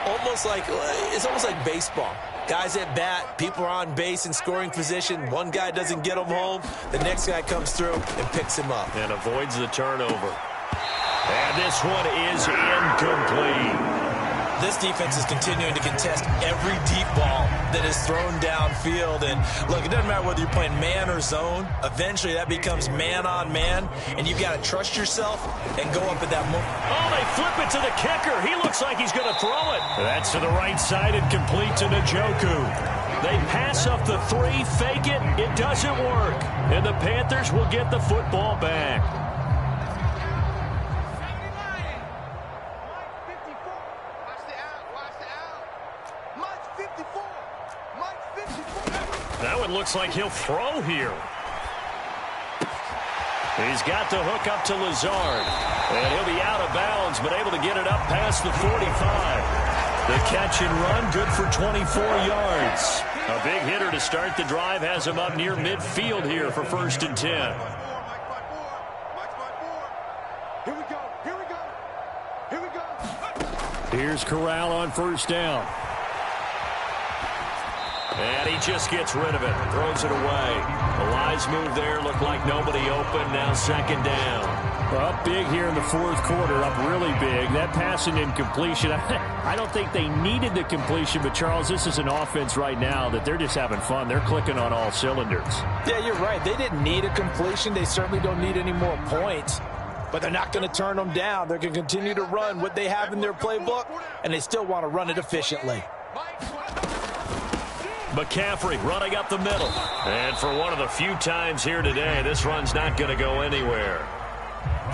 It's almost like baseball. Guys at bat, people are on base in scoring position. One guy doesn't get him home. The next guy comes through and picks him up. And avoids the turnover. And this one is incomplete. This defense is continuing to contest every deep ball that is thrown downfield. And look, it doesn't matter whether you're playing man or zone. Eventually that becomes man on man, and you've got to trust yourself and go up at that moment. Oh, they flip it to the kicker. He looks like he's going to throw it. That's to the right side and complete to Njoku. They pass up the 3, fake it. It doesn't work. And the Panthers will get the football back. That one looks like he'll throw here. He's got the hook up to Lazard. And he'll be out of bounds, but able to get it up past the 45. The catch and run, good for 24 yards. A big hitter to start the drive has him up near midfield here for 1st and 10. Here we go. Here's Corral on 1st down. And he just gets rid of it, throws it away. The Lions move there, looked like nobody open, now 2nd down. Well, up big here in the fourth quarter, up really big. That passing incompletion, I don't think they needed the completion, but Charles, this is an offense right now that they're just having fun. They're clicking on all cylinders. Yeah, you're right. They didn't need a completion. They certainly don't need any more points. But they're not going to turn them down. They're going to continue to run what they have in their playbook, and they still want to run it efficiently. McCaffrey running up the middle. And for one of the few times here today, this run's not going to go anywhere.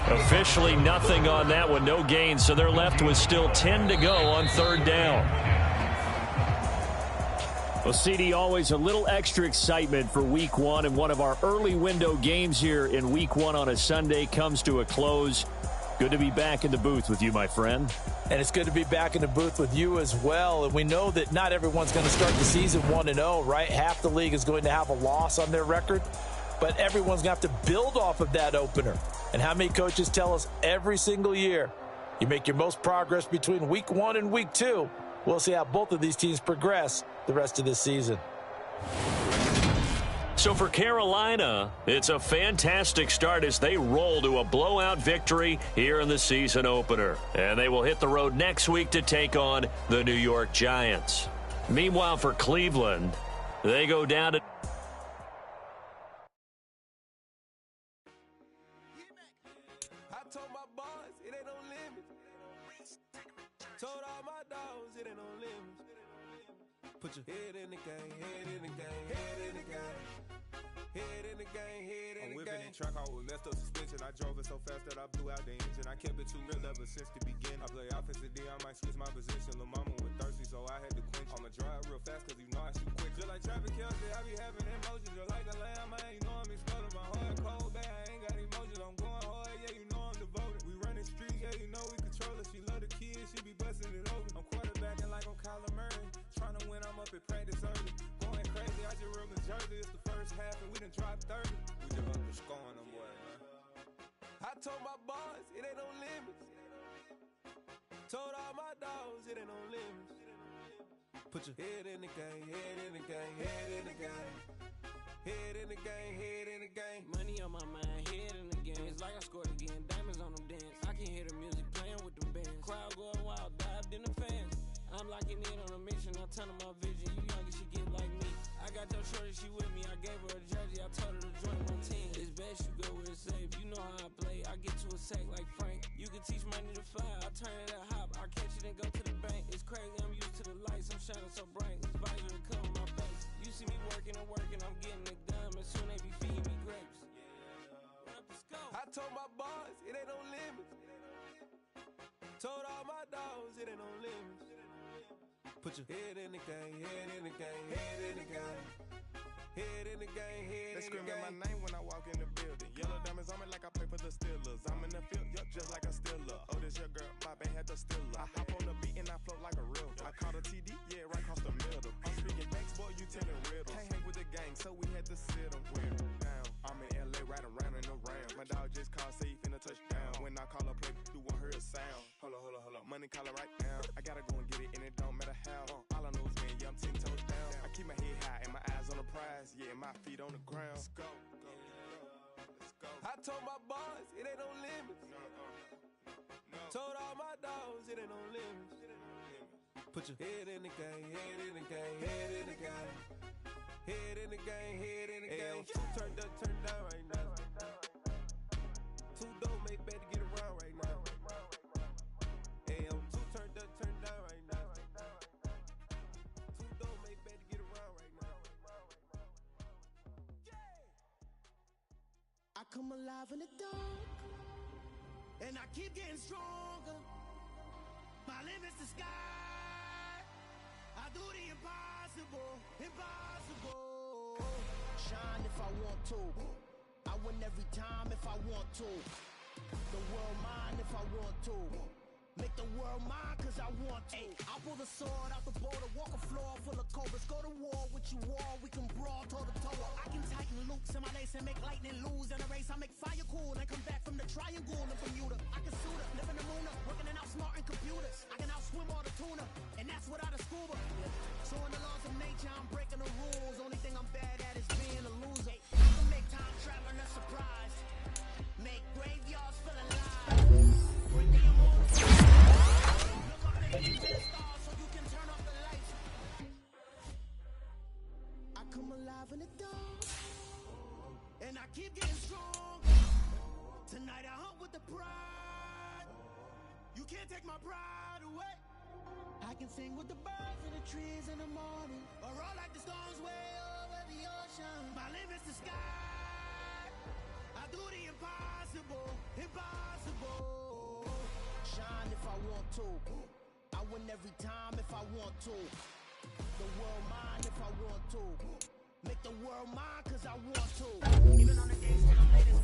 Officially nothing on that one, no gain, so they're left with still 10 to go on 3rd down. Well, CD, always a little extra excitement for Week 1, and one of our early window games here in Week 1 on a Sunday comes to a close. Good to be back in the booth with you, my friend. And it's good to be back in the booth with you as well. And we know that not everyone's going to start the season 1-0, right? Half the league is going to have a loss on their record. But everyone's going to have to build off of that opener. And how many coaches tell us every single year, you make your most progress between Week 1 and Week 2. We'll see how both of these teams progress the rest of this season. So for Carolina, it's a fantastic start as they roll to a blowout victory here in the season opener. And they will hit the road next week to take on the New York Giants. Meanwhile, for Cleveland, they go down to... I told my boys it ain't no limit. Told all my dogs it ain't no limit. Put your head in the game, head in the game, head in the game. Head in the game, head in the game. I'm whipping the track out with messed up suspension. I drove it so fast that I blew out the engine. I kept it too real ever since the beginning. I play offensive D, I might switch my position. Lil' mama was thirsty, so I had to quench. I'ma drive real fast, cause you know I shoot quick. Just like traffic Kelsey, I be having emotions. Just like a lamb, man, you know I'm exploding. My heart cold, bad, I ain't got emotions. I'm going hard, yeah, you know I'm devoted. We running streets, yeah, you know we control it. She love the kids, she be busting it over. I'm quarterbacking like I'm Kyler Murray. Trying to win, I'm up at practice early. Going crazy, I just real Jersey. It's the first half and we done dropped 30. We just up to scoring them, boy, man. I told my boys it ain't no limits. Told all my dogs it ain't no limits. Put your head in the game, head in the game, head in the game. Head in the game, head in the game. Money on my mind, head in the game. It's like I scored again, diamonds on them dance. I can hear the music playing with them bands. Crowd going wild, dived in the fans. I'm locking in on a mission, I turn on my vision. You young, she get like me. I got your shorty, she with me. I gave her a jersey, I told her to join my team. It's best you go where it's safe. You know how I play. I get to a sack like Frank. You can teach money to fly. I turn it at hop. I catch it and go to the bank. It's crazy, I'm used to the lights. I'm shining so bright. This visor to cover my face. You see me working and working. I'm getting it done. And soon they be feeding me grapes. Run up the scope. I told my boys it ain't no limits. Told all my dogs it ain't no limits. Put your head in the game, head in the game, head in the game. Head in the game, head in the game. They screaming my name when I walk in the building. Yellow diamonds on me like I play for the Steelers. I'm in the field, yup, just like a Steeler. Oh, this your girl, my band had the Steeler. I hop on the beat and I float like a real. I caught a TD, yeah, right across the middle. I'm speaking banks, boy, you telling riddles. Can't hang with the gang, so we had to sit them down. I'm in LA, riding around and around. My dog just called, say he finna touch down. When I call a play, you won't hear a sound. Hold up, money calling right now. I gotta go and get it, and it don't matter how. All I know is, man, yeah, I'm 10 toes down. I keep my head high and my eyes on the prize. Yeah, my feet on the ground. Let's go. Let's go. I told my boys it ain't no limits. No. Told all my dogs it ain't no limits. Put your head in the game, head in the game, head in the game. Head in the game, head in the game. Turned up, turned down right now. Two dope make better get around right now. Hey, I'm two turned up, turned down right now. Two dope make better get around right now. I come alive in the dark, and I keep getting stronger. My limit's the sky. I do the impossible, impossible. Shine if I want to. I win every time if I want to. The world mine if I want to. Make the world mine cause I want to. I'll pull the sword out the border, walk a floor full of cobras. Go to war with you all, we can brawl toe to toe. I can tighten loops in my lace and make lightning lose in a race. I make fire cool and come back from the triangle in Bermuda. I can suit up, live in the moon up, working and outsmarting computers. I can outswim all the tuna, and that's without a scuba. So in the laws of nature, I'm breaking the rules. Only thing I'm bad at is being a loser. I can make time traveling a surprise. Make graveyards feel alive. Bring me home. Look up and get to the stars so you can turn off the lights. I come alive in the dark, and I keep getting strong. Tonight I hunt with the pride. You can't take my pride away. I can sing with the birds and the trees in the morning, or roll like the storms way over the ocean. My limit's the sky. I do the impossible, impossible. Shine if I want to. I win every time if I want to. The world mine if I want to. Make the world mine cause I want to. Even on the days when I'm late as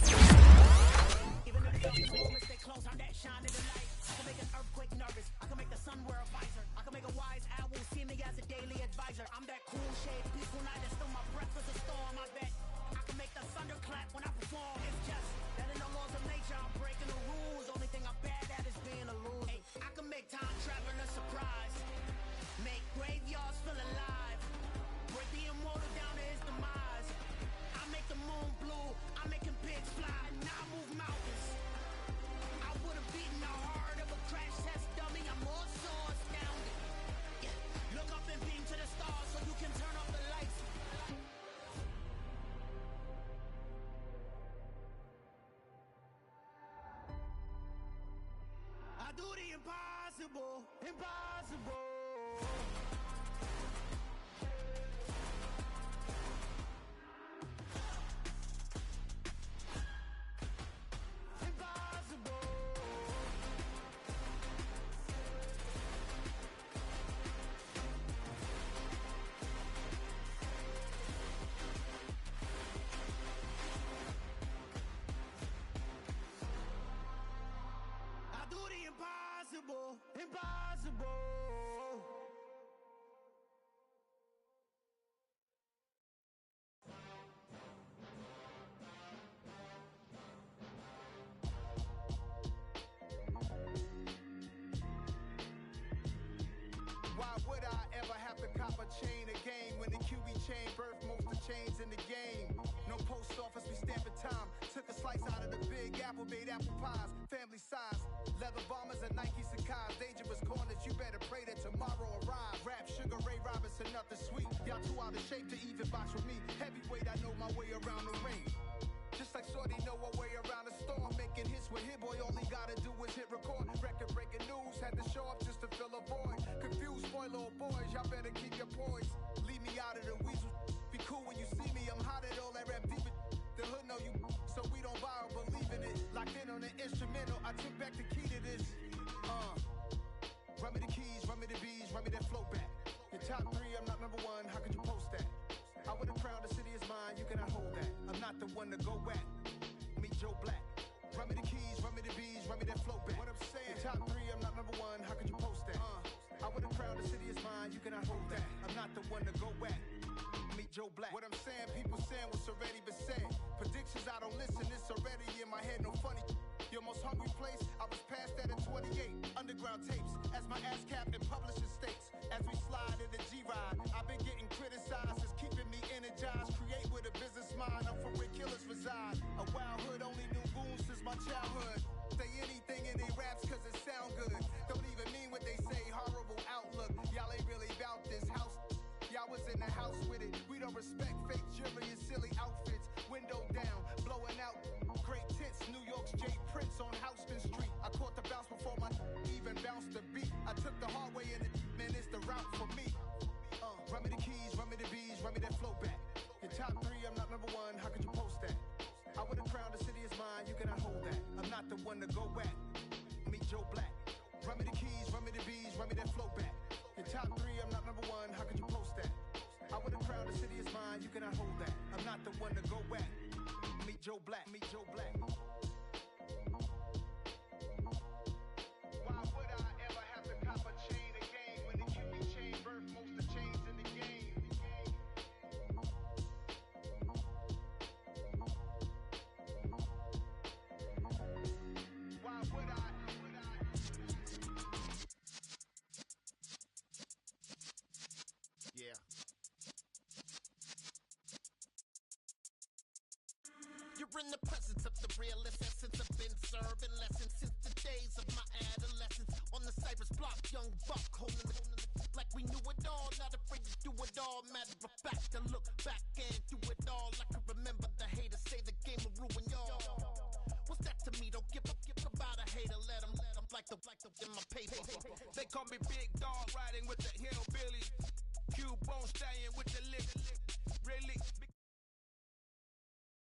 even if the darkest moments stay close, I'm that shine in the light. I can make an earthquake nervous. I can make the sun wear a visor. I can make a wise owl see me as a daily advisor. I'm that cool shade, peaceful night that still my breath is a storm. I bet I can make the thunder clap when I perform. It's just that in the laws of nature, I'm breaking the rules. Only thing I'm bad at is being a loser. Hey, I can make time traveling a surprise. impossible, impossible. Impossible, impossible. Why would I ever have to cop a chain again when the QB chain birthed most of chains in the game? No post office, we stamping time. Took a slice out of the big apple, made apple pies, family size. Leather bombers and Nike Sakai's. Dangerous corners, you better pray that tomorrow arrive. Rap, Sugar Ray Robinson, nothing sweet. Y'all too out of shape to even box with me. Heavyweight, I know my way around the ring. Just like Shorty know her way around the storm. Making hits with Hit Boy, all he gotta do is hit record. Record breaking news, had to show up just to fill a void. Confused boy, little boys, y'all better keep your poise. Leave me out of the weasel. Be cool when you see me, I'm hot at all that rap deep. The hood know you, so we don't borrow, believe in it. Locked in on the instrumental, I took back the key to this. Run me the keys, run me the bees, run me that flow back. Your top three, I'm not number one, how could you post that? I would've crowned the city is mine, you cannot hold that. I'm not the one to go back. Meet Joe Black. Run me the keys, run me the bees, run me that flow back. What I'm saying, your top three, I'm not number one, how could you post that? I would've crowned the city is mine, you cannot hold that. I'm not the one to go back. Meet Joe Black. What I'm saying, people saying what's already been said. Predictions, I don't listen, it's already in my head, no funny. Your most hungry place, I was past that at 28. Underground tapes, as my ass capped in publishing states. As we slide in the G-Ride, I've been getting criticized, it's keeping me energized. Create with a business mind, I'm from where killers reside. A wild hood, only knew goons since my childhood. Say anything in they raps cause it sound good. Don't even mean what they say, horrible outlook. Y'all ain't really about this house. Y'all was in the house with it. We don't respect fake jewelry and silly outfits. Window down, blowing out great tits. New York's Jay Prince on Houston Street. I caught the bounce before my even bounced the beat. I took the hard way in it, man, it's the route for me. Run me the keys, run me the bees, run me that flow back. Your top three, I'm not number one, how could you post that? I would've crowned the city is mine, you cannot hold that. I'm not the one to go back. Meet Joe Black. Run me the keys, run me the bees, run me that flow back. Your top three, I'm not number one, how could you post that? I would've crowned the city is mine, you cannot hold that. I'm not the one to go back. Meet Joe Black, meet Joe Black. Why would I ever have to cop a chain again when the QB chain birthed most of chains in the game? Why would I? Yeah. You're in the presence of the realest essence. I've been serving lessons since the days of my adolescence. On the Cypress block, young buck holding it like we knew it all. Not afraid to do it all. Matter of fact, to look back and do it all. I can remember the haters say the game will ruin y'all. What's that to me? Don't give about a hater. Let them like the in my paper. They call me Big Dog, riding with the hillbillies. Cube bone stallion